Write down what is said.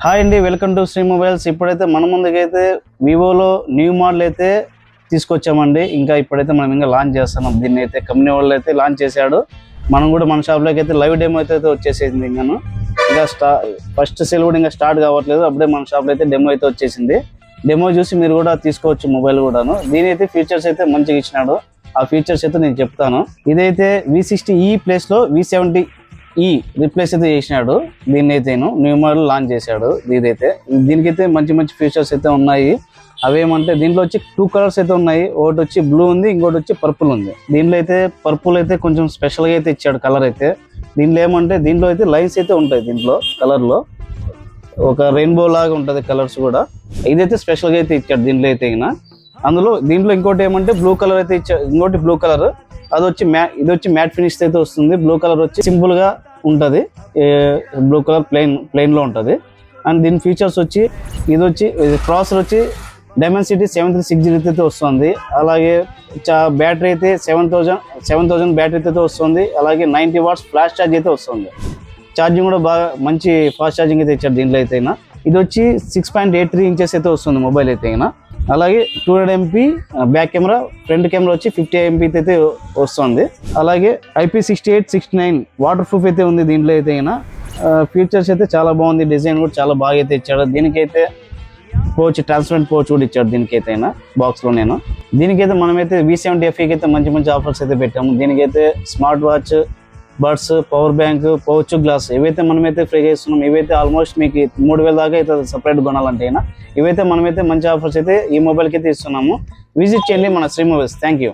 Hi అండి, welcome to Shri mobiles. ఇప్పుడైతే మన ముందుకైతే వివోలో న్యూ మోడల్ అయితే తీసుకొచ్చామండి. ఇప్పుడైతే మనం ఇంకా లాంచ్ చేస్తున్నాం. దీన్ని అయితే కంపెనీ వాళ్ళు అయితే లాంచ్ చేశాడు. మనం కూడా మన షాప్లోకి అయితే లైవ్ డెమో అయితే వచ్చేసింది. ఇంకా ఫస్ట్ సేల్ కూడా ఇంకా స్టార్ట్ కావట్లేదు. అప్పుడే మన షాప్లో అయితే డెమో అయితే వచ్చేసింది. డెమో చూసి మీరు కూడా తీసుకోవచ్చు మొబైల్ కూడాను. దీని అయితే ఫీచర్స్ అయితే మంచిగా ఇచ్చినాడు. ఆ ఫీచర్స్ అయితే నేను చెప్తాను. ఇదైతే V60E ప్లేస్లో V70E రిప్లేస్ అయితే చేసినాడు. దీన్ని అయితే న్యూ మోడల్ లాంచ్ చేశాడు. దీనికైతే మంచి మంచి ఫీచర్స్ అయితే ఉన్నాయి. అవేమంటే దీంట్లో వచ్చి 2 కలర్స్ అయితే ఉన్నాయి. ఒకటి వచ్చి బ్లూ ఉంది, ఇంకోటి వచ్చి పర్పుల్ ఉంది. దీంట్లో అయితే పర్పుల్ అయితే కొంచెం స్పెషల్గా అయితే ఇచ్చాడు కలర్ అయితే. దీంట్లో అయితే లైన్స్ అయితే ఉంటాయి. దీంట్లో కలర్లో ఒక రెయిన్బో లాగా ఉంటుంది కలర్స్ కూడా. ఇదైతే స్పెషల్గా అయితే ఇచ్చాడు దీంట్లో అయితే. దీంట్లో ఇంకోటి ఏమంటే బ్లూ కలర్ అయితే ఇచ్చాడు. ఇంకోటి బ్లూ కలర్ ఇది వచ్చి మ్యాట్ ఫినిష్ అయితే వస్తుంది. బ్లూ కలర్ వచ్చి సింపుల్ గా ఉంటది. బ్లూ కలర్ ప్లెయిన్ లో ఉంటది. అండ్ దీని ఫీచర్స్ వచ్చి ప్రాసెసర్ వచ్చి డైమెన్సిటీ 7360 అయితే వస్తుంది. అలాగే బ్యాటరీ అయితే 7000 బ్యాటరీ అయితే వస్తుంది. అలాగే 90 వాట్స్ ఫ్లాష్ ఛార్జ్ అయితే వస్తుంది. ఛార్జింగ్ కూడా బాగా మంచి ఫాస్ట్ ఛార్జింగ్ అయితే ఇచ్చారు దీంట్లో అయితే. ఇది వచ్చి 6.83 ఇంచెస్ అయితే వస్తుంది మొబైల్ అయితే. అలాగే 200 MP back camera, front camera వచ్చి 50 MP అయితే వస్తుంది. అలాగే IP68, 69 వాటర్ ప్రూఫ్ అయితే ఉంది దీంట్లో అయితే. ఫీచర్స్ అయితే చాలా బాగుంది. డిజైన్ కూడా చాలా బాగా అయితే ఇచ్చాడు. దీనికైతే ట్రాన్స్పరెంట్ పోచ్ కూడా ఇచ్చాడు దీనికైతే బాక్స్ లో. దీనికైతే మనమైతే V70 FE అయితే మంచి మంచి ఆఫర్స్ అయితే పెట్టాము. దీనికైతే smart watch, buds, power bank, pouch, glass ఇవైతే మనమైతే ఫ్రీగా ఇస్తున్నాం. ఇవైతే ఆల్మోస్ట్ మీకు 3000 దాకా అయితే సపరేట్ కొనాలంటే ఇవైతే మనమైతే మంచి ఆఫర్స్ అయితే ఈ మొబైల్కి అయితే ఇస్తున్నాము. విజిట్ చేయండి మన శ్రీ మొబైల్స్. Thank you.